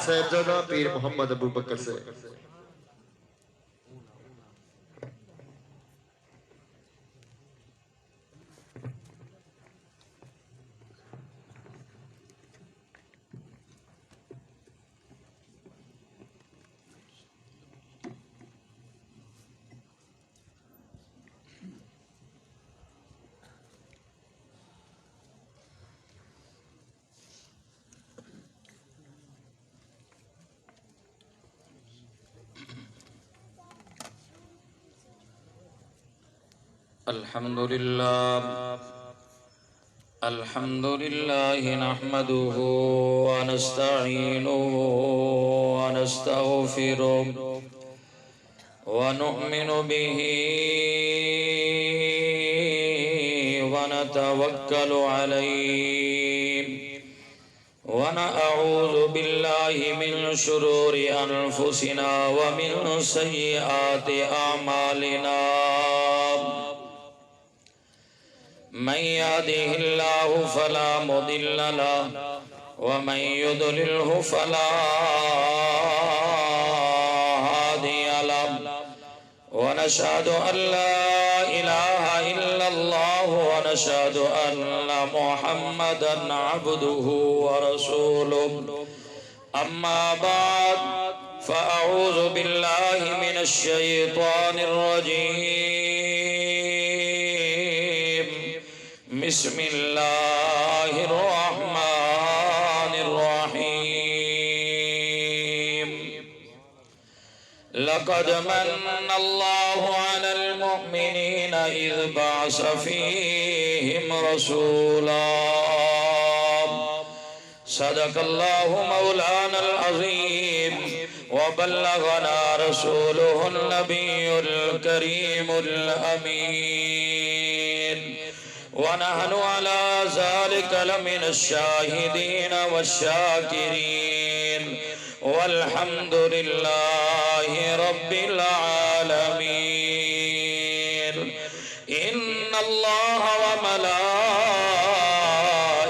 صاحبزادہ پیر محمد ابو بکر سے الحمد لله نحمده ونستعينه ونستغفره ونؤمن به ونتوكل عليه ونعوذ بالله من شرور أنفسنا ومن سيئات أعمالنا من يهده الله فلا مضل له ومن يضلله فلا هادي له ونشهد أن لا إله إلا الله ونشهد أن محمدا عبده ورسوله أما بعد فأعوذ بالله من الشيطان الرجيم بسم الله الرحمن الرحيم لقد من الله على المؤمنين إذ بعث فيهم رسولا صدق الله مولانا العظيم وبلغنا رسوله النبي الكريم الأمين ونحن على ذلك لمن الشاهدين والشاكرين والحمد لله رب العالمين إن الله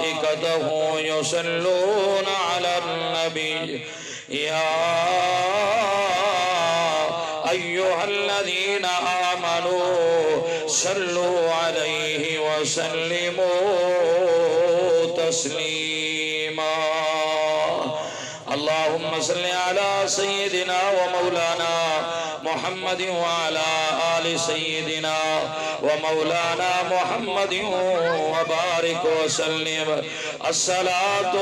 وملائكته يصلون على النبي يا أيها الذين آمنوا صلوا عليه وسلموا تسليما اللهم صل على سيدنا ومولانا محمد وعلى آل سيدنا ومولانا محمد وبارك وسلم الصلاة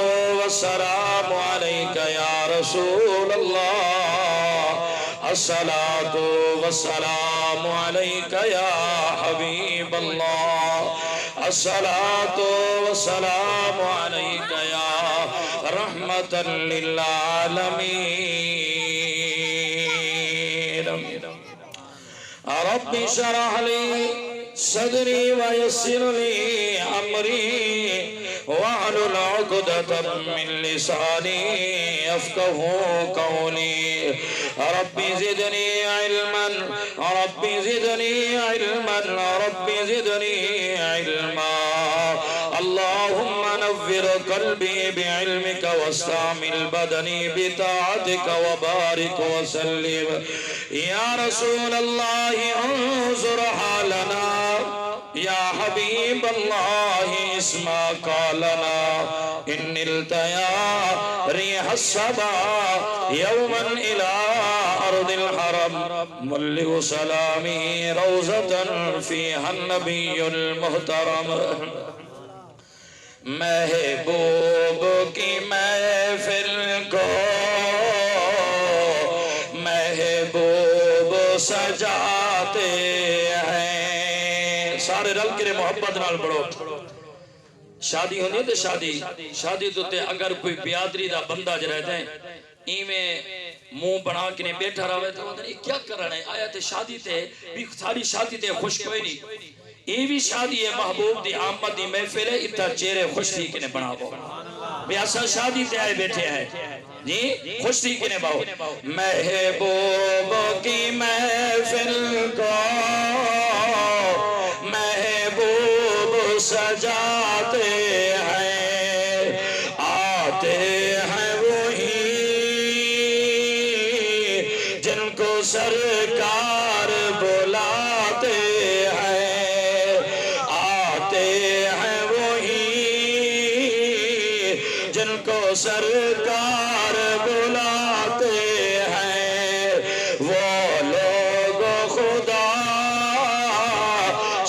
والسلام عليك يا رسول الله الصلاة والسلام عليك يا حبيب الله الصلاة والسلام عليك يا رحمة للعالمين رب اشرح لي صدري ويسر لي أمري واحلل عقدة من لساني يفقهوا قولي رب زدني علما رب زدني علما رب زدني علما اللهم نور قلبي بعلمك واستعمل بدني بطاعتك وبارك وسلم يا رسول الله انظر حالنا يا حبيب الله اسمع قالنا إن التيا ريح الصبا يوما إلى أرض الحرم ملئ سلامي روزة فيها النبي المحترم محبوب کی محفل کو محبوب سجاتے ہیں سارے رل کے محبت نال بڑھو شادی ہونی ہے تو شادی تو تے اگر کوئی بیادری دا بندہ جو رہتا ہے ایمیں منہ بنا کے نہیں بیٹھا رہا ہے تو یہ کیا کر رہا ہے آیا تے شادی تے بھی ساری شادی تے خوش کوئی نہیں یہ بھی شادی ہے محبوب دی آمد دی محفل ہے اتنا چہرے خوش تھی کنے بنا باؤ بھی ایسا شادی تے آئے بیٹھے ہیں جی خوش تھی کنے باؤ محبوب کی محفل کو محبوب سجاتے ہیں آتے ہیں وہی سرکار بلاتے ہیں وہ لوگ خدا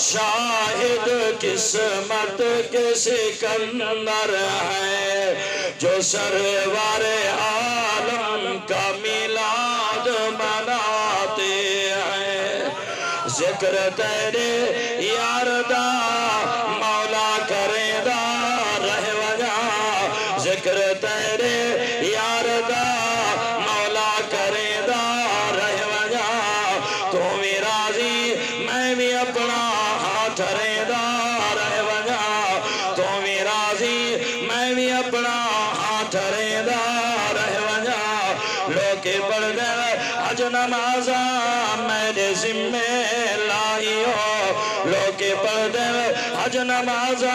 شاہد قسمت کے سکندر ہیں جو سرور عالم کا میلاد مناتے ہیں ذکر تیرے یار دا مولا کرے دا رہ وجا ذکر تیرے یار دا مولا کرے دا رہ وجا تو بھی راضی میں بھی اپنا ہاتھ رے دا رہ وجا تو بھی راضی میں بھی اپنا ہاتھ رے دا رہ وجا لوکے پڑھ دے حج نمازا میرے ذمے لائیو لوکے پڑھ دے حج نمازا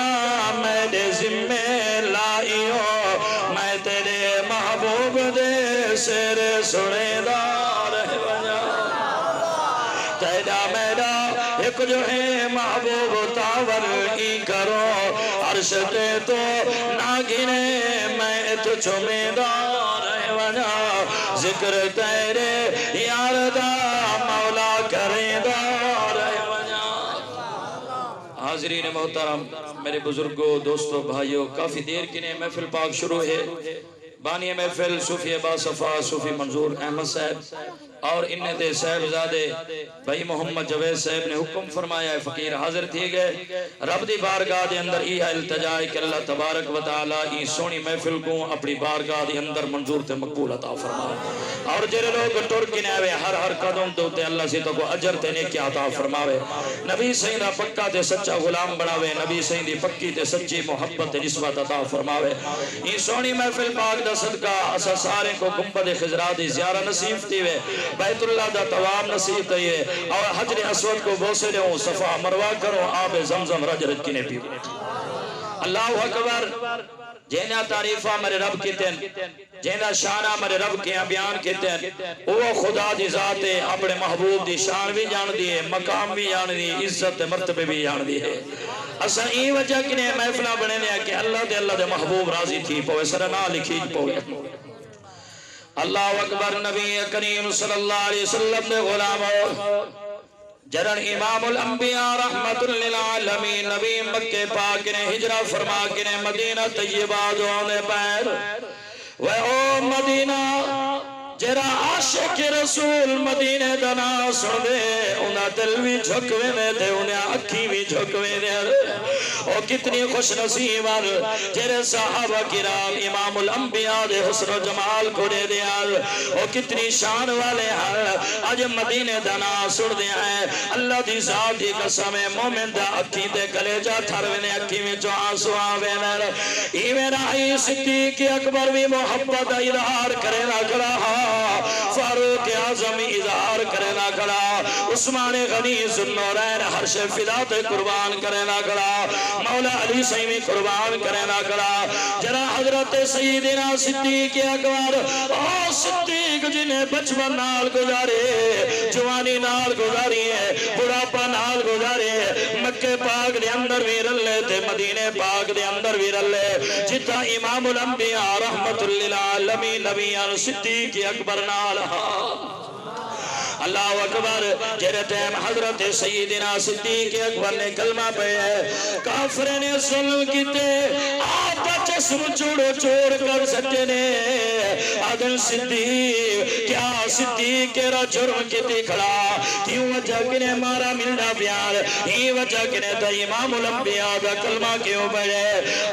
میرے ذمے لائیو میں تیرے محبوب دے سر سنے دار ہے وجہ تیرا میرا ایک جو ہے محبوب تاور ہی کرو عرش تے تو نہ گنے میں تجھ میں دار ہے وجہ ذکر تیرے یار دا مولا کرے دار ہے وجہ حاضرین محترم میرے بزرگوں دوستوں بھائیوں کافی دیر کی نے محفل پاک شروع ہے بانی محفل صوفی با صفا صوفی منظور احمد صاحب اور انہیں دے صاحبزادے بھائی محمد جوید صاحب نے حکم فرمایا ہے فقیر حاضر تھی گئے رب دی بارگاہ دے اندر یہ التجا ہے کہ اللہ تبارک و تعالی سونی محفل کو اپنی بارگاہ دے اندر منظور تے مقبول عطا فرمائے اور جرے لوگ ٹرکی نے آوے ہر قدم دوتے اللہ سے تو کو اجر تے نیکی عطا فرماوے نبی سیدہ پکا تے سچا غلام بناوے نبی سیدی پکی تے سچی محبت تے نسبت عطا فرماوے یہ سونی محفل پاک دا صدقہ اسا سارے کو گنبد خضرا دی زیارہ نصیب تھی وے بیت اللہ دا توام نصیب تھی ہے اور حجر اسود کو بوسے لوں صفا مروا کرو آب زمزم رج رج کنے پیو اللہ اکبر جینا تعریفہ میرے رب کی تین جینا شانہ میرے رب کے بیان کی تین وہ خدا دی ذات ہے اپنے محبوب دی شان بھی جان دی ہے مقام بھی جان دی عزت مرتبہ بھی جان دی ہے اسا ای وجہ کنے محفلہ بنے لیا کہ اللہ دے محبوب راضی تھی پوے سرنا لکھی پوے اللہ اکبر نبی کریم صلی اللہ علیہ وسلم نے غلام جرن امام الانبیاء رحمت للعالمین نبی مکہ پاک نے ہجرہ فرما کے نے مدینہ طیبہ دونے پیر او مدینہ جرا عاشق رسول مدینہ دنا سن دے انہاں دل بھی جھکوے میں دے انہاں اکھی بھی جھکوے دے او کتنی خوش نصیب جرے صحابہ کرام امام الانبیاء دے حسن و جمال کو دے دے او کتنی شان والے آج مدینہ دنا سن دے ہیں اللہ دی ذات دی قسم مومن دا اکھی دے کلیجہ تھروے اکھی میں جو آنسو آوے ای میرا ہی صدیق اکبر بھی محبت اظہار کرے نہ کھڑا فاروق اعظم اظہار کرے نہ کھڑا عثمان غنی ذوالنورین حرش فدا تے قربان کرے نہ کھڑا مولا علی سیمی قربان کرے نہ کھڑا جرا حضرت سیدنا صدیق اکبر او صدیق جنہیں بچپن نال گزارے جوانی نال گزاری ہے بڑھاپا نال گزارے مکہ پاک دے اندر بھی رلے تے مدینے پاک دے اندر بھی رلے جتا امام الانبیاء رحمت للعالمین نبیان صدیق اکبر نال اللہ اکبر جرے ٹیم حضرت سیدنا صدیق اکبر نے کلمہ پہ ہے کافر نے ظلم کیتے آتا جسم چوڑو چوڑ کر سکتے نے آدم صدیق کیا صدیق کیرا جرم کیتے کھڑا کیوں وجہ کنے مارا ملنا پیار ہی وجہ کنے تا امام الانبیاء دا کلمہ کیوں پڑے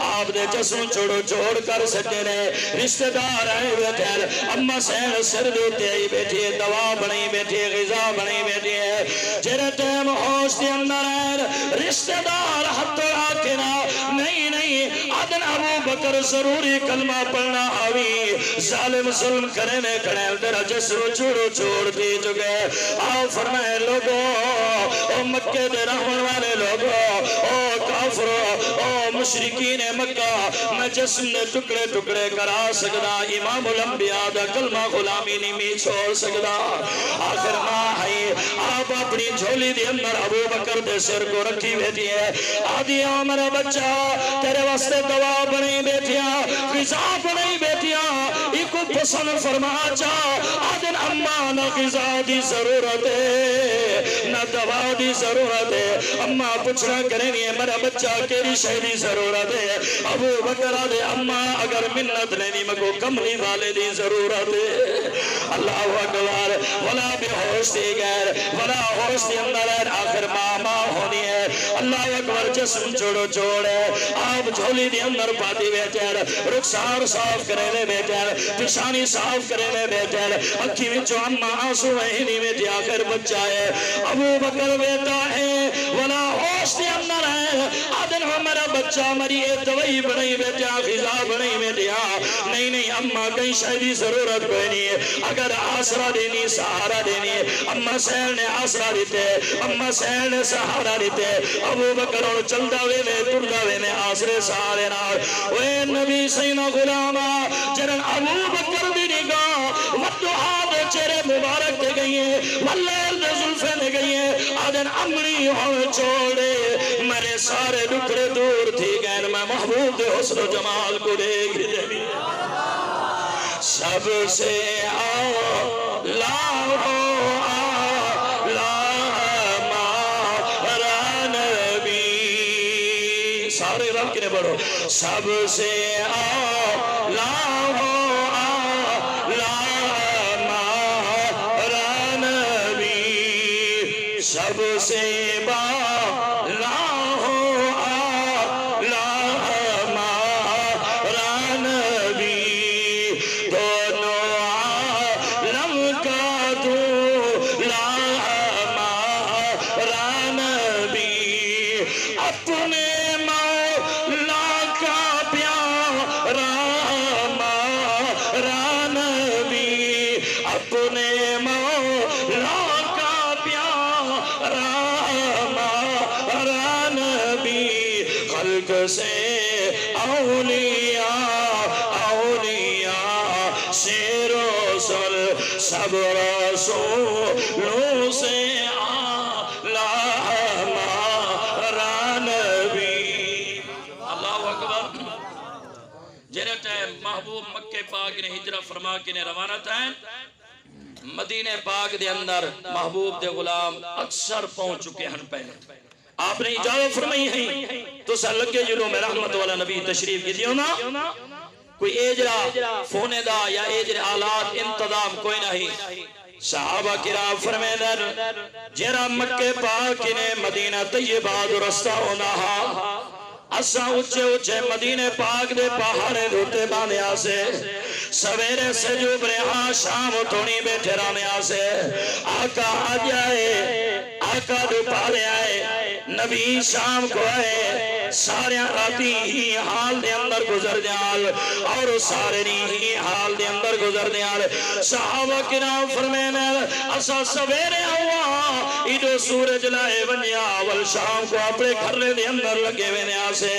آپ دے جسم چوڑو چوڑ کر سکتے نے رشتہ دار آئے بیٹھے اما سین سر دوتے آئی بیٹھے دوا بنائی بیٹھے غذا بنائی بیٹھے جرے ٹیم ہوش دے اندر ہے رشتہ دار حد راکنا نہیں عدن ابو بکر ضروری کلمہ پڑھنا آوی ظالم ظلم کرنے کھڑے تیرا جسر چوڑو چھوڑ دی چکے آؤ فرمائے لوگوں او مکہ دے رحمن والے لوگوں او کافروں او مشرکین مکہ میں جسم نے ٹکڑے ٹکڑے کرا سکدا امام الانبیاء دا کلمہ غلامی نہیں میں چھوڑ سکدا آخر ماں ہے آپ اپنی جھولی دے اندر ابو بکر دے سر کو رکھی بیٹھی ہے آدھی میرا بچہ تیرے واسطے دوا بنی بیٹھیا غذا بنی بیٹھیا ایک پسند فرما چاہ آدن اماں نہ غذا دی ضرورت ہے نہ دوا دی ضرورت ہے اماں پوچھنا کریں گے میرا بچہ کیری شے دی ضرورت ہے ابو بکر آدھے اماں اگر منت لینی مگو کملی والے دی ضرورت ہے اللہ اکبر ولا بے ہوش دی غیر ولا ہوش دی اندر ہے آخر ماں ہونی ہے اللہ اکبر جسم جوڑو جوڑے آپ جھولی دی اندر پاتی بیٹھے رخسار صاف کرنے بیٹھے پشانی صاف کرنے بیٹھے اکھی وچو اماں آنسو وہینی بیٹھے آخر بچہ ہے ابو بکر بیٹا ہے ولا ہوش دی اندر ہے آدن ہو میرا بچہ مری دوائی بنائی بیٹھے غذا بنائی بیٹھے نہیں نہیں اماں کہیں شاید ضرورت کوئی نہیں ہے اگر آسرا دینی سہارا دینی اماں سہل نے آسرا دیتے اماں سہل نے سہارا دیتے ابو بکر اور چلدا وے میں تردا وے میں آسرے سہارے نال اوے نبی سینا غلاما جرن ابو بکر دی نگاہ ودعا دے چہرے مبارک دے گئی ہے واللیل دے زلفے دے گئی ہے آدن امنی ہون چھوڑے میرے سارے ڈکڑے دور تھی گئے میں محبوب دے حسن و جمال کو دیکھ دے سب سے آلہ مارا نبی سارے رب کے بڑھو سب سے آلہ مارا نبی سب سے سے اولیاء سے رسول سب رسولوں سے آلہ مارا نبی اللہ اکبر جنہ ٹائم محبوب مکہ پاک نے ہجرت فرما کے نے روانہ تھا مدینہ پاک دے اندر محبوب دے غلام اکثر پہنچ چکے ہیں پہلے آپ نے اجازت فرمائی ہے تو سا لگے جلو میں رحمت والا نبی تشریف کی دیو نا کوئی ایجرہ فونے دا یا ایجر آلات انتظام کوئی نہیں صحابہ کرام فرمائے در جرہ مکہ پاک نے مدینہ طیبہ درستہ ہونا اساں اچھے اچھے مدینہ پاک دے پہاڑے دھوتے بانے آسے سویرے سے جو برہاں شام تھوڑی بیٹھے رانے آسے آقا آ جائے آقا دو پالے آئے نبی شام کو آئے سارے راتی ہی حال دے اندر گزر دیال اور سارے ہی حال دے اندر گزر دیال صحابہ کرام فرمینے اسا سویرے ہوا ایڈو سورج لائے ونیا والشام کو اپنے گھرے دے اندر لگے وینے آسے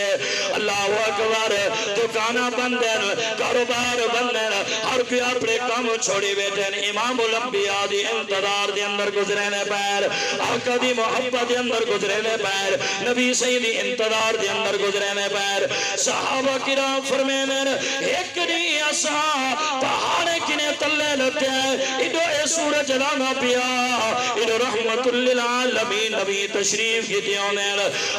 اللہ اکبر دکانہ بندن کاروبار بندن ہر کوئی اپنے کام چھوڑی بیٹھن امام الانبیاء دی انتظار دے اندر گزرنے پیر آقا دی محبت دے اندر گزرنے پیر نبی سیدی انتظار دے اندر گزرنے پیر صحابہ کرام فرمینے ایک دی اسا پہاڑے کنے تلے لتے ایڈو اے سورج لانا پیا ایڈو رحمت للعالمین نبی تشریف کی دیونے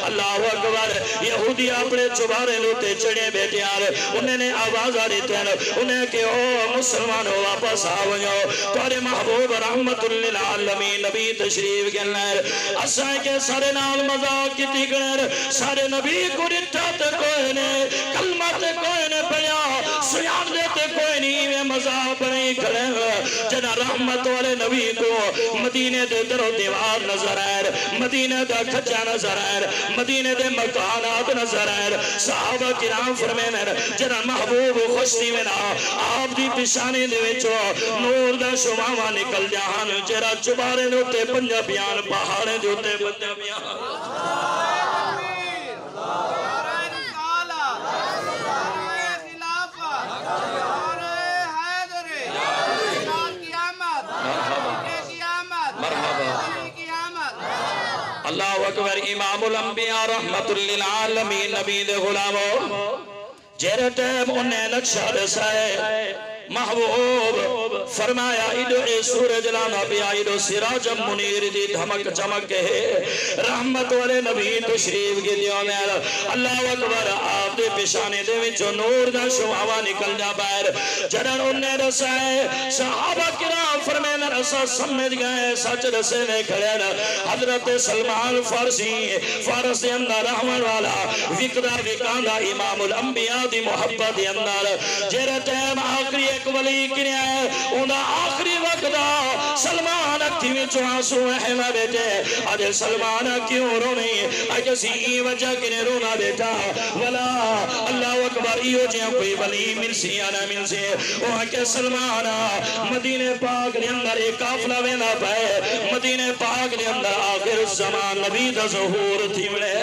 اللہ اکبر یہودی اپنے چبارے لوتے چڑے بیٹھے آرے انہیں نے آواز آ رہتے ہیں انہیں کہ او مسلمان ہو واپس آو جاؤ تورے محبوب رحمت للعالمین نبی تشریف کے لئے اسائیں کے سارے نال مذاق کی تیگڑر سارے نبی کو رٹھات کوئی نے کلمات کوئی نے پڑیا سیان دیتے کوئی نہیں میں مذاق نہیں کھڑے جنا رحمت والے نبی کو مدینے دے در و دیوار نظر آئے مدینے دے کھچا نظر آئے مدینے دے مکانات نظر آئے صحابہ کرام فرمینے جنا محبوب خوشتی میں نا آپ دی پشانی دے وچو نور دا شماما نکل جہان جرا چبارے دوتے پنجابیان پہاڑے دوتے پنجابیان اکبر امام الانبیاء رحمت للعالمین نبی دے غلامو جیرے ٹیم انہیں نقشہ رسائے محبوب فرمایا ایڈو اے سورج لانا بیا ایڈو سراج منیر دی دھمک چمک ہے رحمت والے نبی تشریف کی دیوں میں اللہ اکبر آپ دے پیشانے دے وچو نور دا شواوا نکل جا باہر جڑن انہیں رسائے صحابہ کرام فرمائے رسا سمجھ گئے سچ رسے میں کھڑے حضرت سلمان فارس دے اندر رحمن والا وکدہ وکاندہ امام الانبیاء دی محبت دے اندر جیرے ٹیم آخری ایک ولی کنیا ہے انہا آخری وقت دا سلمان اکتی میں چوانسو احمد بیٹے آجے سلمان کیوں رونی آجے سی وجہ کنے رونا بیٹا ولا اللہ اکبر ایو جہاں کوئی ولی مل سی یا نہ مل سی وہاں کے سلمان مدینہ پاک لے اندر ایک کافلہ وینا پائے مدینہ پاک لے اندر آخر الزمان نبی دا ظہور تھی ملے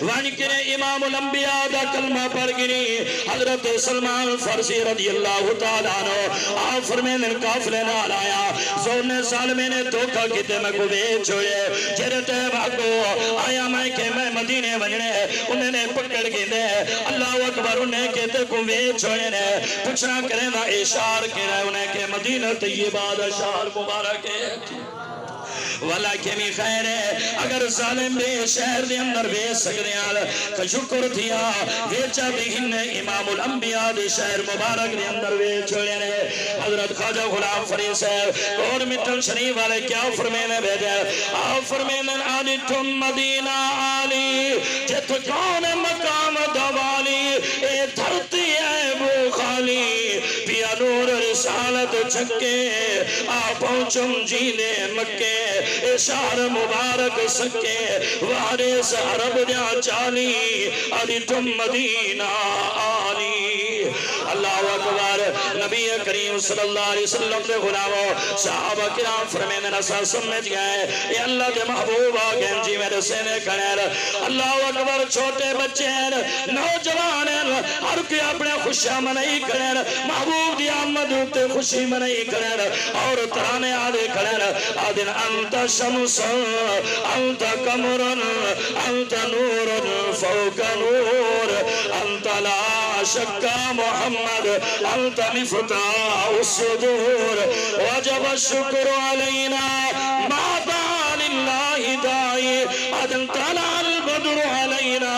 وہاں کنے امام الانبیاء دا کلمہ پر گنی حضرت سلمان فرسی رضی اللہ تعالیٰ آپ فرمین کافلے نال آیا زورنے سال میں نے دھوکہ کیتے میں کو بیچ چھوڑے جرتے بھاگو آیا میں کہ میں مدینے بننے انہیں نے پکڑ کے دے اللہ اکبر انہیں کہتے کو بیچ چھوڑے نے پوچھنا کرے نا اشار کرے انہیں کہ مدینہ طیبہ دا شہر مبارک ہے والا کمی خیر ہے اگر ظالم بے شہر دے اندر بے سکریال کا شکر تھیا ویچا بہن امام الانبیاء دے شہر مبارک دے اندر بے چھوڑے رہے حضرت خواجہ غلام فرید صاحب اور مٹن شریف والے کیا فرمینے بھیجے آپ فرمینے آلی تم مدینہ آلی جت کون مقام دوالی اے دھرتی ہے بو خالی پیا نور رسالت چھکے آپوں چم جینے مکے اشار مبارک سکے وارث عرب دیا چالی علی تم مدینہ آلی اللہ اکبر نبی کریم صلی اللہ علیہ وسلم دے غلاموں صحابہ کرام فرمین رسا سمجھ گئے اے اللہ دے محبوب آگئے جی میرے سینے کھڑے اللہ اکبر چھوٹے بچے ہیں نوجوان ہیں ہر کوئی اپنے خوشیاں منائی کھڑے محبوب دی آمد ہوتے خوشی منائی کھڑے اور ترانے آدھے کھڑے آدھن انت شمس انت قمر انت نور فوق نور انت لا شک محمد انت مفتاح الصدور وجب الشکر علینا ما دعا للہ دائی عدن طلع البدر علینا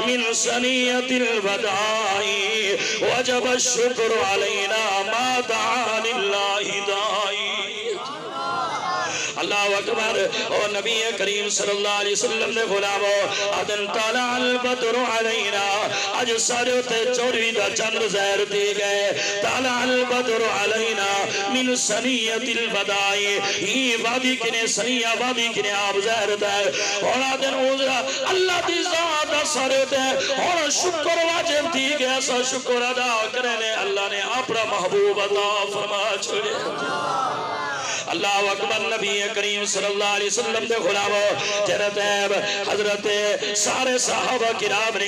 من سنیت الودائی وجب الشکر علینا ما دعا للہ دائی اللہ اکبر اور نبی کریم صلی اللہ علیہ وسلم نے غلامو عدن طلع البدر علینا اج سارے تے چوری دا چند زہر دی گئے طلع البدر علینا من سنیت الودائی ہی وادی کنے سنیہ وادی کنے آپ زہر دے اور عدن اوزرا اللہ دی ذات سارے تے اور شکر واجب دی گئے سا شکر ادا کرنے اللہ نے اپنا محبوب عطا فرما چھوڑے اللہ اکبر نبی کریم صلی اللہ علیہ وسلم دے غلامو جرتیب حضرت سارے صحابہ کرام نے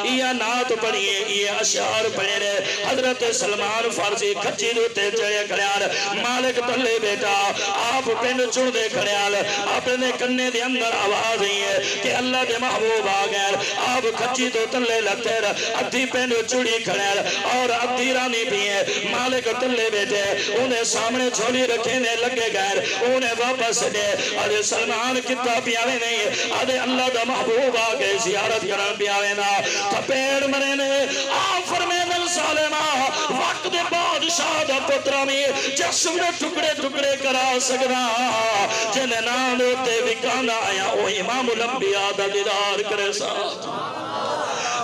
یہ نعت پڑھئے یہ اشعار پڑھے رہے حضرت سلمان فارسی کھچی دوتے چڑے کھڑیال مالک تلے بیٹا آپ پینڈ چڑ دے کھڑیال آپ نے کنے دے اندر آواز ہی ہے کہ اللہ دے محبوب آگئے آپ کھچی دو تلے لگتے ادھی پینڈ چڑی کھڑیال اور ادھی رانی بھی ہے مالک تلے بیٹے انہیں سامنے چھولی رکھے نے لگے گئے انہیں واپس دے آدھے سلمان کتا پیاوے نہیں آدھے اللہ دا محبوب آگے زیارت کرن پیاوے نا تھپیڑ مرے نے آفر میں دل سالمہ وقت دے بادشاہ دا پترہ میں جسم نے ٹکڑے ٹکڑے کرا سکنا جنہیں نام ہوتے وکانا آیا وہ امام الانبیاء دا دیدار کرے ساتھ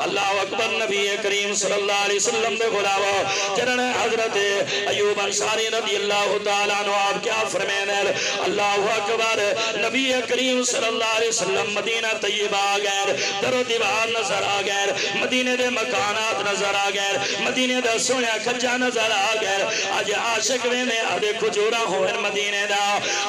اللہ اکبر نبی کریم صلی اللہ علیہ وسلم دے غلامو جنہوں نے حضرت ایوب انصاری رضی اللہ تعالیٰ عنہ آپ کیا فرمین ہے اللہ اکبر نبی کریم صلی اللہ علیہ وسلم مدینہ طیبہ آگئے در و دیوار نظر آگئے مدینہ دے مکانات نظر آگئے مدینہ دے سویا کھجا نظر آگئے آج عاشق میں آدھے کھجورہ ہوئے مدینہ دا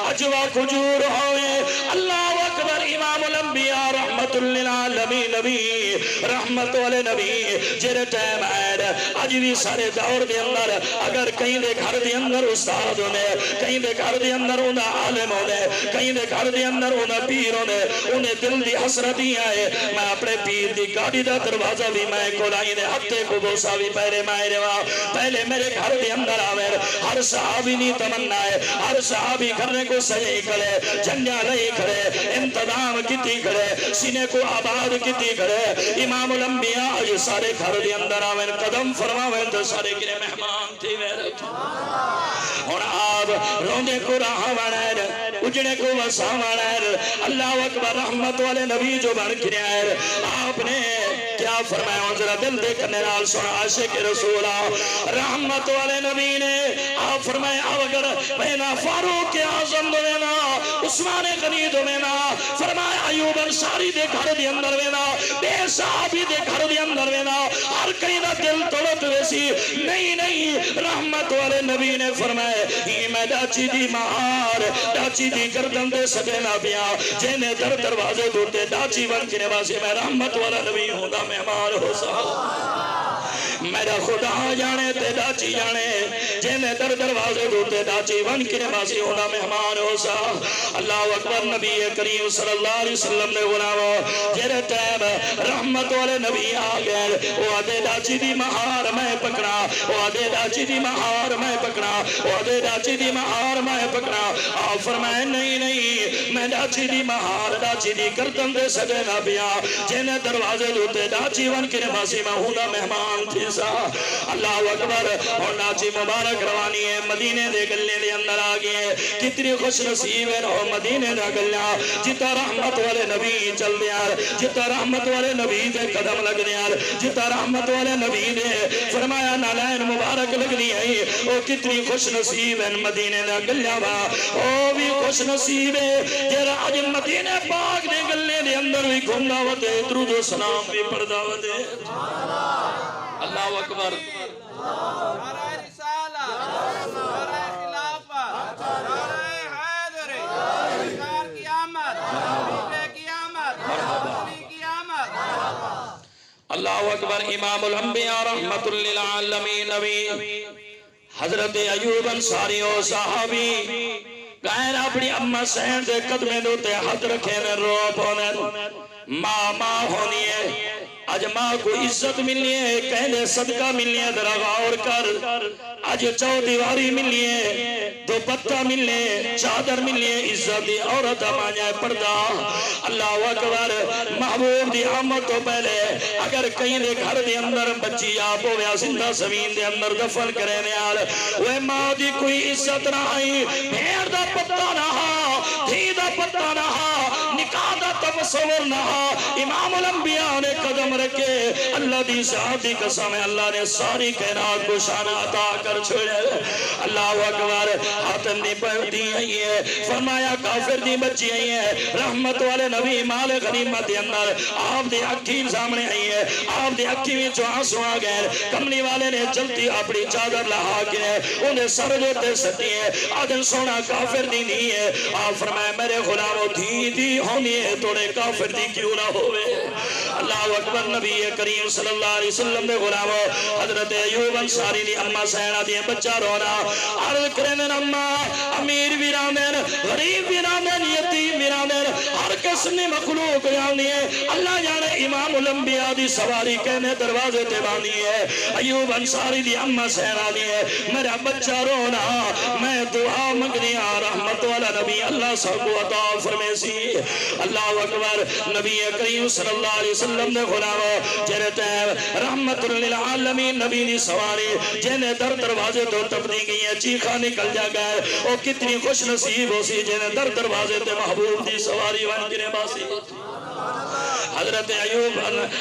اجوا کھجور ہوئے اللہ اکبر امام الانبیاء رحمت رحمت للعالمین نبی رحمت والے نبی جڑے ٹائم آئے اج بھی سارے دور دے اندر اگر کہیں دے گھر دے اندر استاد ہونے کہیں دے گھر دے اندر ہونا عالم ہونے کہیں دے گھر دے اندر ہونا پیر ہونے انہیں دل دی حسرت ہی آئے میں اپنے پیر دی گاڑی دا دروازہ بھی میں کولائی دے ہفتے کو بوسا بھی پہلے مائے روا پہلے میرے گھر دے اندر آویر ہر صحابی نہیں تمنا ہے ہر صحابی کرنے کو سجے کھڑے جنیا لئی کھڑے انتظام کتی کھڑے سینے کو آباد کتی کھڑے امام الانبیاء جو سارے گھر دے اندر آویر قدم فرماویں تو سارے گرے مہمان تھی میرے اور آپ روندے کو راہ وانیر اجڑے کو وسا وانیر اللہ اکبر رحمت والے نبی جو بن کریر آپ نے کیا فرمایا اور ذرا دل دیکھنے نال سن عاشق رسولہ رحمت والے نبی نے آپ فرمایا اگر مینا فاروق اعظم دوینا عثمان غنی دوینا فرمایا ایوب انصاری دے گھر دے اندر وینا بے صحابی دے گھر دے اندر وینا ہر کئی دا دل تڑپ ویسی نہیں رحمت والے نبی نے فرمایا یہ میں ڈاچی دی مہار ڈاچی دی گردن دے سدے نہ پیا جینے در دروازے دوتے ڈاچی بن کے نوازے میں رحمت والا نبی ہوں دا مہمان ہو سا میرا خدا جانے تے ڈاچی جانے جینے در دروازے دوتے ڈاچی بن کے نوازے ہوں دا مہمان ہو سا اللہ اکبر نبی کریم صلی اللہ علیہ وسلم نے غلاو جیرے ٹائم رحمت والے نبی آگئے وہ آدھے ڈاچی دی مہار میں پکڑا وہ آدھے ڈاچی دی مہار میں پکڑا وہ آدھے ڈاچی دی مہار میں پکڑا آپ فرمائے نہیں میں ڈاچی دی مہار ڈاچی دی گردن دے سجے نہ پیا جینے دروازے دوتے ڈاچی بن کے نوازے میں ہوں دا مہمان تھی سا اللہ اکبر اور ڈاچی مبارک روانی ہے مدینے دے گلے دے اندر آگئے کتنی خوش نصیب ہے رہو مدینے دا گلیا جتا رحمت والے نبی چل دیا جتا رحمت والے نبی دے قدم لگ دیا جتا رحمت والے نبی دے فرمایا نالین مبارک لگ دی ہے او کتنی خوش نصیب ہے مدینے دا گلیا با او بھی خوش نصیب ہے جیرا آج مدینے پاک دے گلے دے اندر بھی گھنڈا وتے درود و سلام بھی پردہ وتے اللہ اکبر نعرہ رسالہ نعرہ خلافت نعرہ حیدری سرکار کی آمد حبیب کی آمد حبیب کی آمد اللہ اکبر امام الانبیاء رحمت للعالمین نبی حضرت ایوب انصاری و صحابی کہنے اپنی اممہ سین دے قدمے دوتے حد رکھے میں رو پونے ماں ہونی ہے آج ماں کو عزت ملنی ہے کہنے صدقہ ملنی ہے ذرا غور کر آج چو دیواری ملنی ہے دو پتہ ملنی ہے چادر ملنی ہے عزت دی عورت مانیا پردہ اللہ اکبر محبوب دی آمد تو پہلے اگر کہیں دے گھر دے اندر بچی آپ ہویا زندہ زمین دے اندر دفن کرنے آل وہ ماں دی کوئی عزت نہ آئی بھیڑ دا پتہ نہ دھی دا پتہ نہ نکاح دا تصور نہ امام الانبیاء نے قدم رکھے اللہ دی ذات دی قسم ہے اللہ نے ساری کائنات کو شان عطا کر چھوڑے اللہ اکبر حاتم دی پڑھتی ہے فرمایا کافر دی بچی ہے رحمت والے نبی مال غنیمت دے اندر آپ دی اکھی سامنے آئی ہے آپ دی اکھی میں جو آنسو آ گئے کملی والے نے جلدی اپنی چادر لہا کے انہیں سر دوتے ستی ہے آدن سونا کافر دی نہیں ہے آپ فرمایا میرے غلاموں دی ہونی ہے توڑے کافر دی کیوں نہ ہوئے اللہ اکبر نبی کریم صلی اللہ علیہ وسلم دے غلاموں حضرت ایوب انصاری دی اممہ سینہ دی بچہ رونا عرض کرنے اممہ امیر بھی راندین غریب بھی راندین یتیم بھی راندین ہر قسم مخلوق جانی ہے اللہ جانے امام الانبیاء دی سواری کہنے دروازے تے بانی ہے ایوب انصاری دی اممہ سینہ دی ہے میرا بچہ رونا میں دعا مگنی رحمت والا نبی اللہ سب کو عطا فرمے سی اللہ اکبر نبی کریم صلی اللہ علیہ وسلم نے غلاموں جنہیں تیب رحمت للعالمین نبی دی سواری جنہیں در دروازے تو تبدی گئی ہے چیخا نکل جا گئے او کتنی خوش نصیب ہو سی جنہیں در دروازے تے محبوب دی سواری ون گرے باسی حضرت ایوب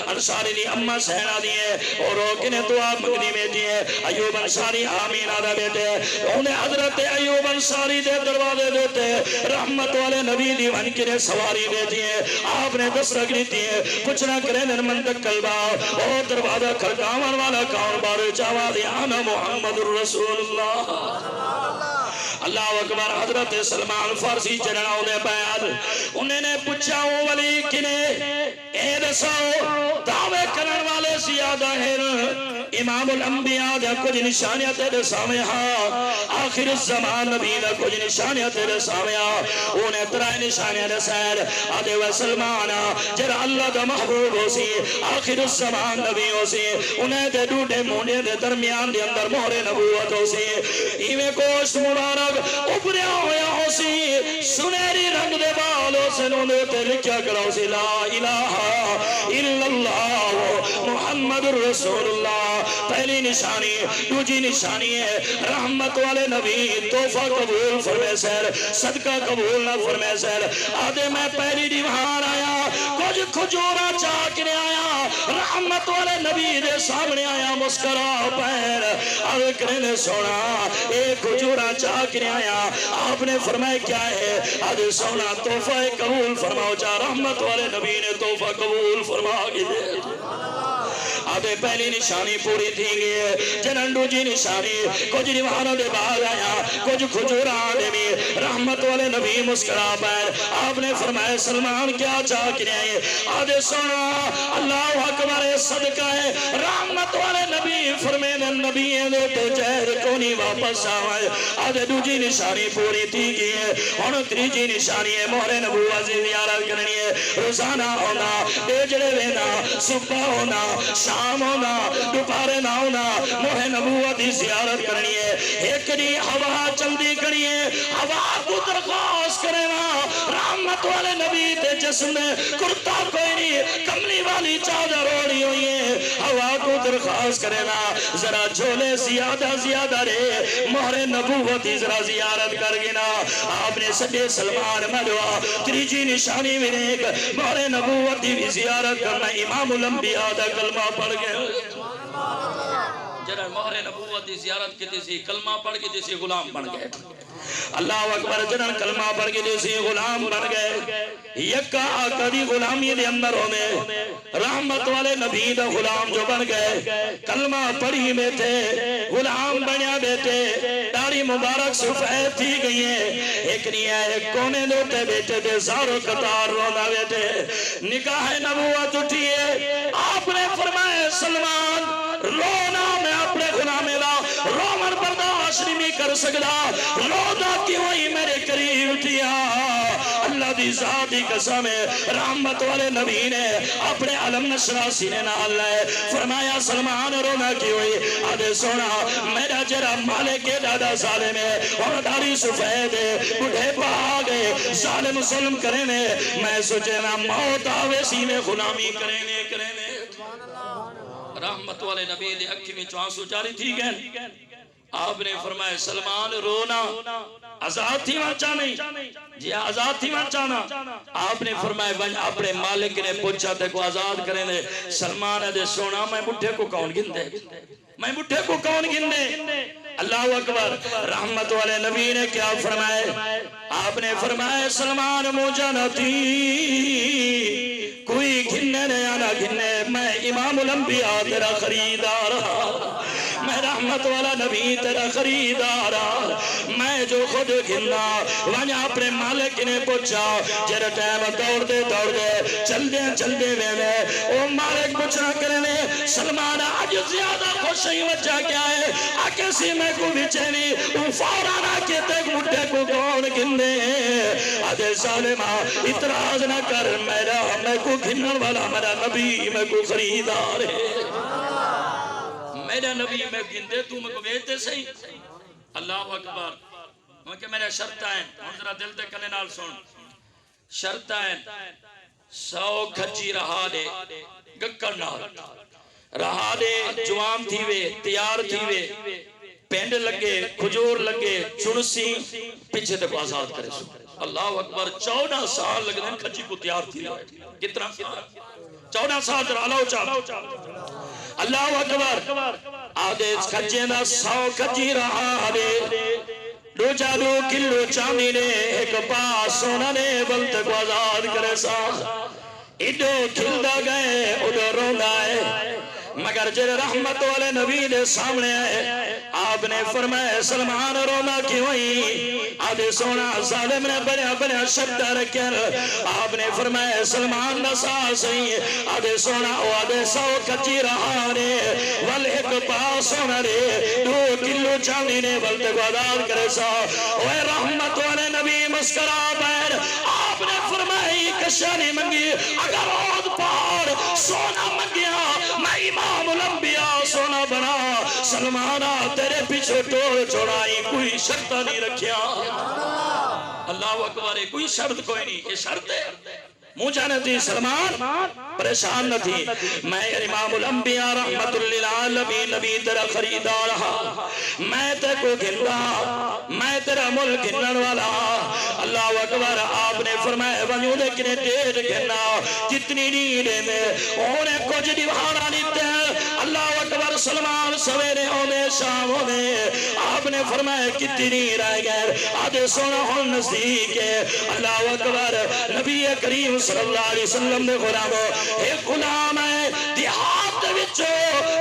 انصاری دی اممہ سہنا دیئے اور روکنے دعا مگنی میں دیئے ایوب انصاری آمین آدھا بیٹے انہیں حضرت ایوب انصاری دے دروازے دیتے رحمت والے نبی دی ونکرے سواری دیتی ہے آپ نے دس رکھنی دیئے کچھ نہ کرے نرمن تک قلبہ اور دروازہ کھڑکاون والا کون بارے چاوا دی آنا محمد الرسول اللہ اللہ اکبر حضرت سلمان فارسی چرنا انہیں بیان انہیں نے پوچھا وہ ولی کنے اے دسو دعوے کرن والے زیادہ ہیں امام الانبیاء دے کچھ نشانیاں تیرے سامنے ہاں آخر الزمان نبی دے کچھ نشانیاں تیرے سامنے ہاں انہیں ترائے نشانیاں دے سیر آدھے و سلمانا جرہ اللہ دا محبوب ہو سی آخر الزمان نبی ہو سی انہیں دے ڈوٹے مونے دے درمیان دے اندر مہر نبوت ہو سی ایویں گوشت مبارک اوپریا ہویا ہو سی سنہری رنگ دے بال ہو سے انہوں نے تے لکھیا کرا ہو سی لا الہ الا اللہ محمد رسول اللہ پہلی نشانی دوجی نشانی ہے رحمت والے نبی توفہ قبول فرمے سیر صدقہ قبول نہ فرمے سیر آدھے میں پہلی دیوان آیا کچھ کھجورا چاکنے آیا رحمت والے نبی دے سامنے آیا مسکرا پیر آدھے کرنے سونا ایک کھجورا چاکنے آیا آپ نے فرمائے کیا ہے آدھے سونا توفہ قبول فرماؤ چاہ رحمت والے نبی نے توفہ قبول فرما گئے آدھے پہلی نشانی پوری تھی گئے جنندو جی نشانی کچھ دیوانوں دے باغ آیا کچھ کھجورا آدھے بھی رحمت والے نبی مسکرا پیر آپ نے فرمائے سلمان کیا چاہ کے آئے آدھے سونا اللہ اکبر صدقہ ہے رحمت والے نبی فرمائے نبی دے تو جہر کو نہیں واپس آئے آدھے دو جی نشانی پوری تھی گئے اور تیجی نشانی ہے مہر نبوت زیارت کرنی ہے روزانہ ہونا بیجڑے لینا صبح ہونا شام ہونا دوپہرے نہ ہونا مہر نبوت دی زیارت کرنی ہے ایک دی ہوا چلدی کرنی ہے ہوا کو درخواست کرنا رحمت والے نبی تے جسم میں کرتا کوئی نہیں کملی والی چادر اوڑھی ہوئی ہے ہوا کو درخواست کرنا ذرا جھولے زیادہ رے مہر نبوت دی ذرا زیارت کر گنا آپ نے سجے سلمان ملوا تریجی نشانی میں ایک مہر نبوت دی زیارت کرنا امام الانبیاء دا کلمہ پڑھ گئے جنہاں مہر نبوت دی زیارت کی تیسی کلمہ پڑھ کی تیسی غلام بن گئے اللہ اکبر جنہاں کلمہ پڑھ کی تیسی غلام بن گئے یکا آقا دی غلامی دے اندر ہونے رحمت والے نبی دا غلام جو بن گئے کلمہ پڑھی میں تھے غلام بنیا بیٹے داڑھی مبارک سفید تھی گئی ہے ایک نہیں ہے ایک کونے دوتے بیٹے دے زارو قطار رونا بیٹے نکاح نبوت اٹھی ہے آپ نے فرمائے سلمان رونا میں اپنے غلامے دا رومن برداشت نہیں کر سکتا رونا کیوں ہی میرے قریب تھیا اللہ دی ذاتی قسم ہے رحمت والے نبی نے اپنے علم نشرہ سینے نال لائے فرمایا سلمان رونا کیوں ہی آدھے سونا میرا جرہ مالک کے دادا ظالم ہے اور داری سفید ہے بڑھے پا گئے ظالم ظلم کرنے میں سوچے نا موت آوے سینے غلامی کرنے رحمت والے نبی دے اکھی میں چوانسو جاری تھی گئے آپ نے فرمایا سلمان رونا آزاد تھی وہاں نہیں جی آزاد تھی وہاں آپ نے فرمایا بھائی اپنے مالک نے پوچھا تھے کو آزاد کریں دے سلمان دے سونا میں بٹھے کو کون گن دے میں بٹھے کو کون گن دے اللہ اکبر رحمت والے نبی نے کیا فرمائے آپ نے فرمایا سلمان موجہ نہ تھی کوئی گھننے نے یا نہ گھننے میں امام الانبیاء تیرا خریدار میں رحمت والا نبی تیرا خریدار میں جو خود گھننا وہاں اپنے مالک نے پوچھا جر ٹائم دوڑ دے چل دے میں او مالک پوچھنا کرنے سلمان آج زیادہ خوشی وجہ کیا ہے آکے سی میں کو بچینی او فورانا کہتے گھٹے کو کون گھنے آدھے ظالمہ اتراز نہ کر میں کو گھنن والا میرا نبی میں کو خریدار ہے میرا نبی میں گھن دے تو میں کو بیچتے صحیح اللہ اکبر کیونکہ میرے شرط ہیں ہم ذرا دل دے کنے نال سن شرط ہیں 100 کھچی رہا دے گکر نال رہا دے جوان تھی وے تیار تھی وے پینڈ لگے کھجور لگے چنسی پیچھے تک آزاد کرے سو اللہ اکبر 14 سال لگ دیں کھچی کو تیار تھی رہے کتنا 14 سال در آلاؤ چاہ اللہ اکبر آدھے کھچے دا 100 کھچی رہا دے 2 کلو چاندی نے ایک پاس سونا نے بلتے کو آزاد کرے سا ایڈو کھلدا گئے اڈو رونا ہے مگر جر رحمت والے نبی دے سامنے آئے آپ آپ نے فرمایا سلمان رونا کیوں ہی آدھے سونا ظالم نے بڑا بڑا شبد رکھر آپ نے فرمایا سلمان نسا سہی آدھے سونا آدھے سو کچی رہا رے ول ایک پاس ہونا رے 2 کلو چاندی نے ولتے کو آدھار کرے سا اوہ رحمت والے نبی مسکرا بیر آپ نے فرمائی کشانی منگی اگر عود پہاڑ سونا منگیا میں امام الانبیاء سونا بنا سلمانہ تیرے پیچھے ٹوڑ چھوڑائی کوئی شرط نہیں رکھیا اللہ اکبر کوئی شرط کوئی نہیں یہ شرط ہے مجھے نہ تھی سلمان پریشان نہ تھی میں امام الانبیاء رحمت للعالمین نبی تیرا خریدار رہا میں تے کو گھنڈا میں تیرا ملک گھنڈن والا اللہ اکبر آپ نے فرمایا ونیو دیکھنے ڈیڑھ گھنڈا کتنی نیڑے میں انہیں کچھ دیوارا نیتے اللہ اکبر سلمان سویرے ہونے شام ہونے آپ نے فرمایا کتنی نیڑ آئے گئے آدھے سونا ہون نزدیک ہے اللہ اکبر نبی کریم صلی اللہ علیہ وسلم نے غلامو ایک غلام ہے دیہات وچو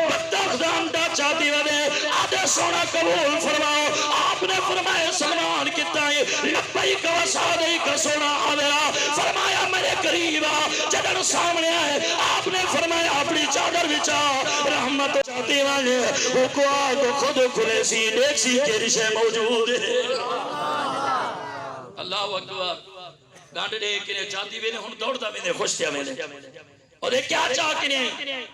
بدبخت انڈا چاہتی ودے آدھے سونا قبول فرماؤ آپ نے فرمایا سلمان کتا ہے لبیک و سعدیک سونا حضرہ فرمایا میرے قریبا جدن سامنے آئے آپ نے فرمایا اپنی چادر بچا رحمت چاہتی والے وہ کو آگو خود کھلے سی دیکھ سی کے رشے موجود ہے اللہ اکبر گانڈ دے کنے چاہتی بھی نے ہن دوڑتا بھی نے خوش تھیا میں نے اور ایک کیا چاہ کنے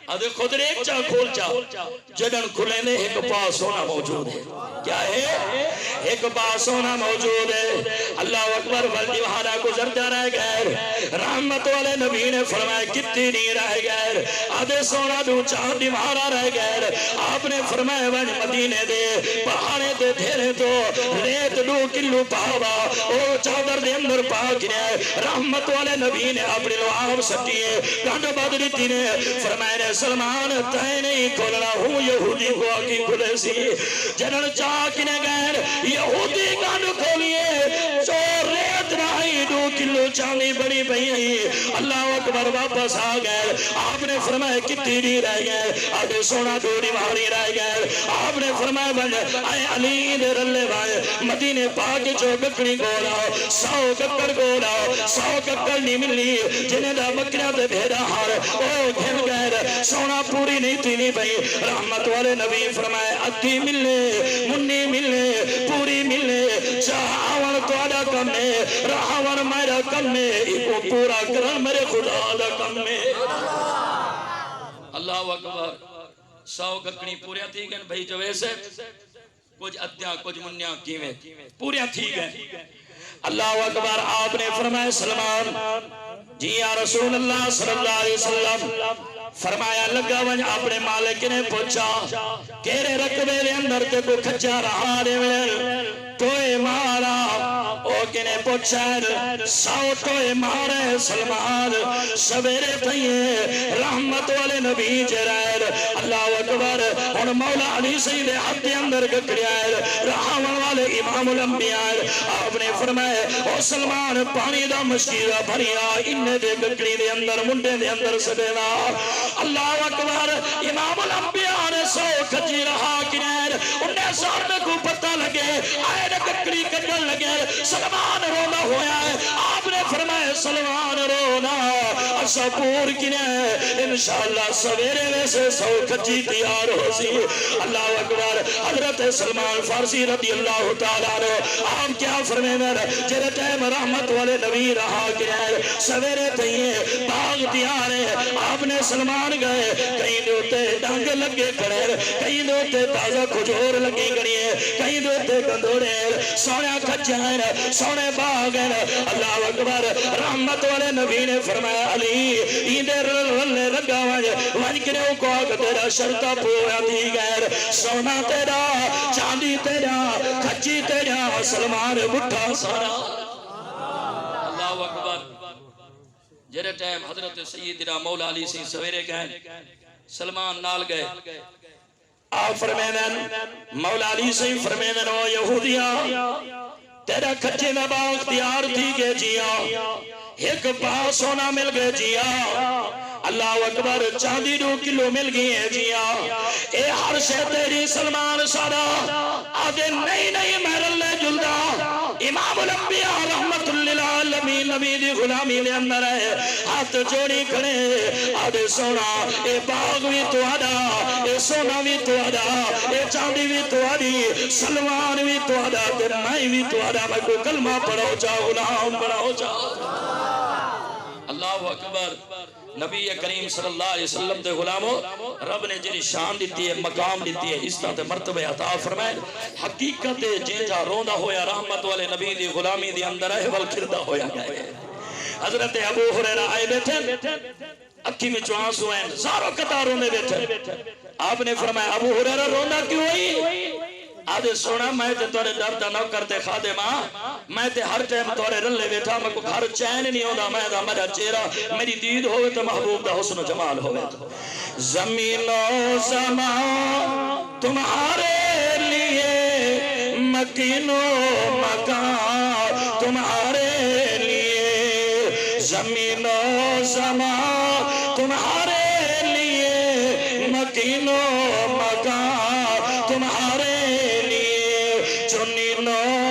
آدھے خود ایک چاہ کھول چاہ جڑن کھلے نے ایک پاس ہونا موجود ہے کیا ہے ایک پاس ہونا موجود ہے اللہ اکبر والدی وہاں گزرتا رہ گئے رحمت والے نبی نے فرمایا کتنی نہیں رہ گئے آدھے سونا دو چاہ دیوارا رہ گئے آپ نے فرمایا ون مدینے دے پہاڑے دے دھیرے تو ریت 2 کلو پاوا او چادر دے اندر پاک نے رحمت والے نبی نے اپنی لواب سٹیے گانڈ بدری تینے فرمائے سلمان تائے نہیں کھولنا ہوں یہودی کو آکی کھلے سی جنن چاکنے گئے یہودی گانڈ کھولیے چور ریت رہی 2 کلو چاندی بڑی بھئی اللہ اکبر واپس آ گئے آپ نے فرمایا کتنی نہیں رہ گئے آدھے سونا دوری ماری رہ گئے آپ نے فرمایا بھائی اے علی دے رلے بھائی مدینے پاک جو گکڑی گولا 100 گکڑ گولا 100 گکڑ نہیں ملی جنہیں دا بکریاں دے بھیڑا ہار او گھن گئے سونا پوری نہیں تھی نہیں بھئی رحمت والے نبی فرمائے ادھی ملے منی ملے پوری ملے چاہاون تو آدھا کم ہے رہاون میرا کم ہے ایکو پورا کرن میرے خدا دا کم ہے اللہ اکبر 100 گکڑی پوریا تھی گئن بھئی جو ویسے کچھ ادھیاں کچھ منیاں کیویں پوریا تھی گئن اللہ اکبر آپ نے فرمائے سلمان جی یا رسول اللہ صلی اللہ علیہ وسلم فرمایا لگا ون اپنے مالک نے پوچھا کیرے رقبے دے اندر تے کو کھچا رہا دے توئے مارا او کنے پوچھا 100 توئے مارے سلمان سویرے تھئیے رحمت والے نبی جرائر اللہ اکبر اور مولا علی سید حد اندر گکڑیائر رحمان والے امام الانبیاء آپ نے فرمائے او سلمان پانی دا مشکیرہ بھریا انہیں دے گکڑی دے اندر منڈے دے اندر سبینا اللہ اکبر امام الانبیاء نے 100 کھچی رہا کنیر انہیں سارنے کو پتہ لگے آئے نے گکڑی کٹل لگے سلمان رونا ہویا ہے آپ نے فرمائے سلمان رونا اچھا پور کنے انشاءاللہ سویرے ویسے 100 کھچی تیار ہو سی اللہ اکبر حضرت سلمان فارسی رضی اللہ تعالیٰ نے آپ کیا فرمائے جرے ٹائم رحمت والے نبی رہا کنیر سویرے تھئیے باغ تیار ہے آپ نے سلمان گئے کہیں دوتے ڈانگ لگے کھڑے کہیں دوتے تازہ کھجور لگی گڑیے کہیں دوتے گندوڑے سونے کھچائیں سونے باغیں اللہ اکبر رحمت والے نبی نے فرمایا علی ایندے رلے لگا وانج کرے کو آگ تیرا شرطہ پویا دی گئر سونا تیرا چاندی تیرا کھچی تیرا سلمان بٹھا سارا اللہ اکبر جرے ٹائم حضرت سیدنا مولا علی سے سویرے گئے سلمان نال گئے آپ فرمیدن مولا علی سے فرمیدن او یہودیاں تیرا کھچے میں باغ تیار تھی گے جیا ایک پاس ہونا مل گئے جیا اللہ اکبر چاندی 2 کلو مل گئی ہے جیا اے ہر شے تیری سلمان سارا آدھے نہیں محرل لے جلدہ امام الانبیاء رحمت للعالمین نبی دی غلامی لے اندر ہے ہاتھ جوڑی کھڑے آدھے سونا اے باغ بھی تو آدھا اے سونا بھی تو آدھا اے چاندی بھی تو آدھی سلمان بھی تو آدھا تے میں بھی تو آدھا میں کو کلمہ پڑھو جا غلام پڑھو جا اللہ اکبر نبی کریم صلی اللہ علیہ وسلم دے غلامو رب نے جنی شان دیتی ہے مقام دیتی ہے عزت مرتبہ عطا فرمائے حقیقت جینجا روندا ہویا رحمت والے نبی دی غلامی دی اندر ہے ول کردہ ہویا گئے حضرت ابو ہریرہ آئے بیٹھے اکھی میں آنسو ہیں زاروں قطاروں میں بیٹھے آپ نے فرمایا ابو ہریرہ رونا کیوں ہوئی آدھے سونا میں تے تورے ڈردا نہ کرتے خادمہ میں تے ہر ٹائم تورے رلے بیٹھا میں کو گھر چین نہیں ہوندا میں دا میرا چہرہ میری دید ہوئے تو محبوب دا حسن و جمال ہوئے تو زمین و زمان تمہارے لیے مکین و مکان تمہارے لیے زمین و زمان تمہارے لیے مکین و مکان تمہارے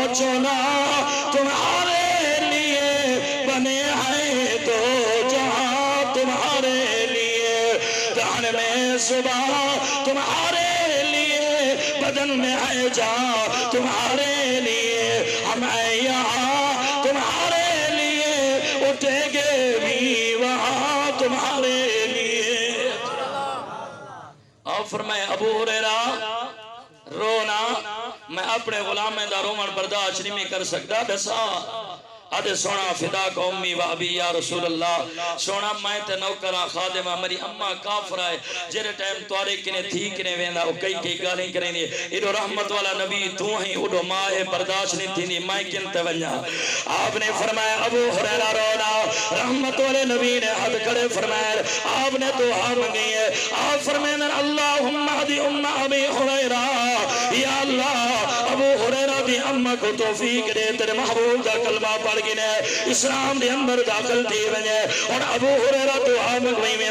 چنا تمہارے لیے بنے ہیں تو جہاں تمہارے لیے دہن میں صبح تمہارے لیے بدن میں ہے جان تمہارے لیے ہم ہیں یہاں تمہارے لیے اٹھیں گے بھی وہاں تمہارے لیے اور فرمائے ابو ہریرہ رونا میں اپنے غلام دا رومن برداشت نہیں کر سکتا دسا آدھے سونا فدا کو امی و ابی یا رسول اللہ سونا میں تے نوکرہ خادمہ میری اممہ کافر آئے جیرے ٹائم توارے کنے تھی کنے ویندہ وہ کئی گالیں کریں دی ایڈو رحمت والا نبی تو ہی اڈو ماہ برداشت نہیں تھی نہیں میں کنتے ونجا آپ نے فرمایا ابو ہریرہ رونا رحمت والے نبی نے حد کڑے فرمایا آپ نے تو ہم گئی ہے آپ فرمائے اللہم اہدی امہ ابی ہریرہ یا اللہ ابو ہریرہ دی امہ کو توفیق دے تیرے محبوب کا کلمہ پڑھ گنے اسلام دے اندر داخل تھی ونجے اور ابو ہریرہ دعا مگوئی میں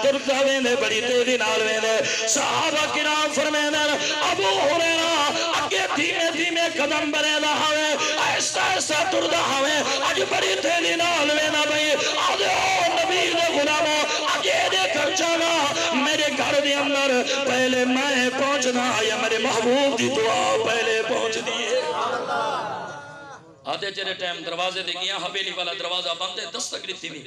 ترکتا ویندے بڑی تیزی نال ویندے صحابہ کرام فرمیندے ابو ہریرہ اگے دھیمے دھیمے قدم بنے دا ہوئے ایسا ایسا تردہ ہوئے اج بڑی تیزی نال ویندہ بھئی آدھے او نبی دے غلاموں اگے دے کر جانا میرے گھر دے اندر پہلے میں پہنچنا یا میرے محبوب دی دعا پہلے پہنچ دیئے آدھے جرے ٹائم دروازے دے گیا حویلی والا دروازہ بندے دستک لیتی بھی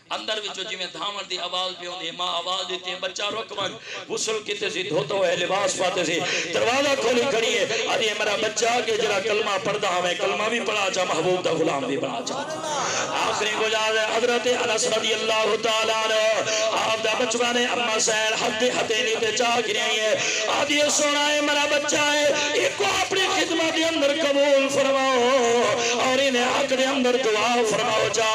اندر وچو جی میں دھامر دی آواز بھی ہوندی ماں آواز دیتی ہے بچہ رکمن غسل کیتے سی دھوتا ہوئے لباس پاتے سی دروازہ کھولی کھڑی ہے آدھے میرا بچہ کے جرا کلمہ پڑھتا ہمیں کلمہ بھی پڑھا چاہ محبوب دا غلام بھی پڑھا چاہ آخری گجاز ہے حضرت انس رضی اللہ تعالیٰ عنہ آپ دا بچوانے اما سین ہتے نیتے چاہ گرئی ہے آدھے سونا ہے میرا بچہ ہے ایک کو اپنی خدمت دے اندر قبول فرماؤ اور انہیں حق دے اندر دعا فرماؤ جا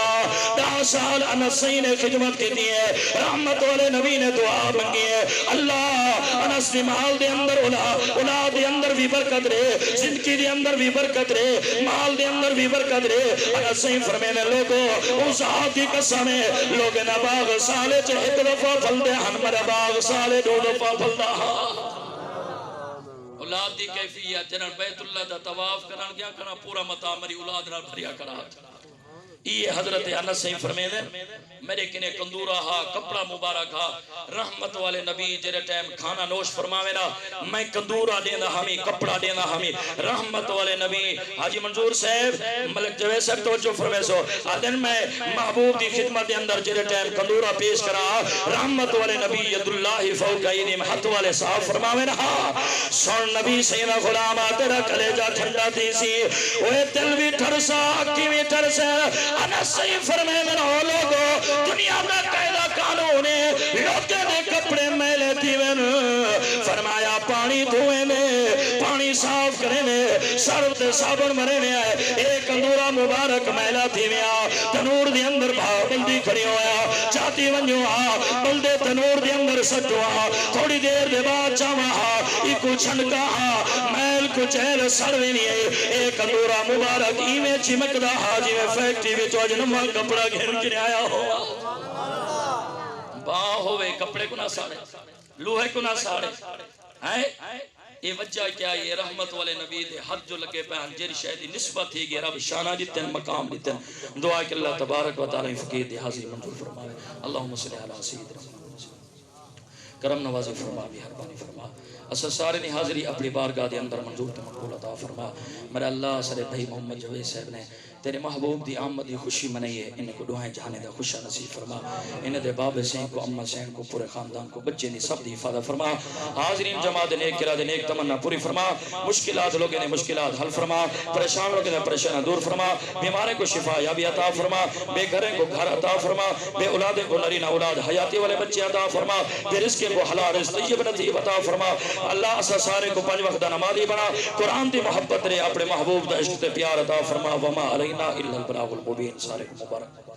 10 سال انس نے خدمت کی دی ہے رحمت والے نبی نے دعا منگی ہے اللہ انس دی مال دے اندر اولاد دے اندر بھی برکت رہے زندگی دے اندر بھی برکت رہے مال دے اندر بھی برکت رہے انس فرمینے لوگوں اس ہاتھی قسم ہے لوگ نہ باغ سالے چھ ایک دفعہ پھل دے ہن مرا باغ سالے 2 دفعہ پھل دا اولاد دی کیفیت جنہاں بیت اللہ دا طواف کران گیا کرنا پورا متا میری اولاد نال بھریا کرا یہ حضرت انس سے فرمائے دے میرے کنے کندورہ ہا کپڑا مبارک ہا رحمت والے نبی جرے ٹائم کھانا نوش فرماوے نا میں کندورہ دینا ہمیں کپڑا دینا ہمیں رحمت والے نبی حاجی منظور صاحب ملک جویز صاحب توجہ فرمائے سو آدھن میں محبوب دی خدمت دے اندر جرے ٹائم کندورہ پیش کرا رحمت والے نبی ید اللہ فوق ایدیم حت والے صاحب فرماوے نا سن نبی سینا غلامہ تیرا کلیجہ ٹھنڈا تھی سی وہ دل بھی ٹھرسا اکی بھی ٹھرسا انس صحیح فرمائے میں ہو لوگو دنیا میں قیدہ قانون ہے لوگے نے کپڑے میلے تھی میں فرمایا پانی دھوئے میں پانی صاف کرے میں سرد صابن مرے میں ایک اندورہ مبارک میلہ تھی میں تنور دی اندر بندی کھڑی ہویا چاہتی ونجو بلدے تنور دی اندر سجو تھوڑی دیر دے بعد چاہاں ایکو چھنکا میل کو چہل سڑوی نہیں ہے ایک اندورہ مبارک ایمیں چمک دا حاجی میں فیکٹری بھی تو اج نمہ کپڑا گھر کے آیا ہو با ہوئے کپڑے کو نہ ساڑے لوہے کو نہ ساڑے ہیں یہ وجہ کیا ہے یہ رحمت والے نبی دے حد جو لگے پہ جیری شہدی نسبت ہی گئے رب شانہ دیتن مقام دیتن دعا کہ اللہ تبارک و تعالی فقیر دی حاضر منظور فرمائے اللہم صلی علی سیدنا کرم نوازی فرما مہربانی فرما اصل سارے نے حاضری اپنی بارگاہ دے اندر منظور تے مقبول عطا فرما میرا اللہ سارے بھائی محمد جوید صاحب نے تیرے محبوب دی آمد دی خوشی منائی ہے انہیں کو دعائیں جانے دا خوشہ نصیب فرما انہیں دے باب سین کو امہ سین کو پورے خاندان کو بچے نے سب دی حفاظت فرما حاضرین جماعت دے نیک کرا دے نیک تمنا پوری فرما مشکلات لوگے نے مشکلات حل فرما پریشان لوگے نے پریشان دور فرما بیمارے کو شفا یا بھی عطا فرما بے گھرے کو گھر عطا فرما بے اولادے کو نرین اولاد حیاتی والے بچے عطا فرما بے رزقے کو حلال رزق طیب نصیب عطا فرما اللہ اسا سارے کو پانچ وقت نمازی بنا قرآن دی محبت رے اپنے محبوب دا عشق تے پیار عطا فرما وما علینا الا البلاغ المبین سارے کو مبارک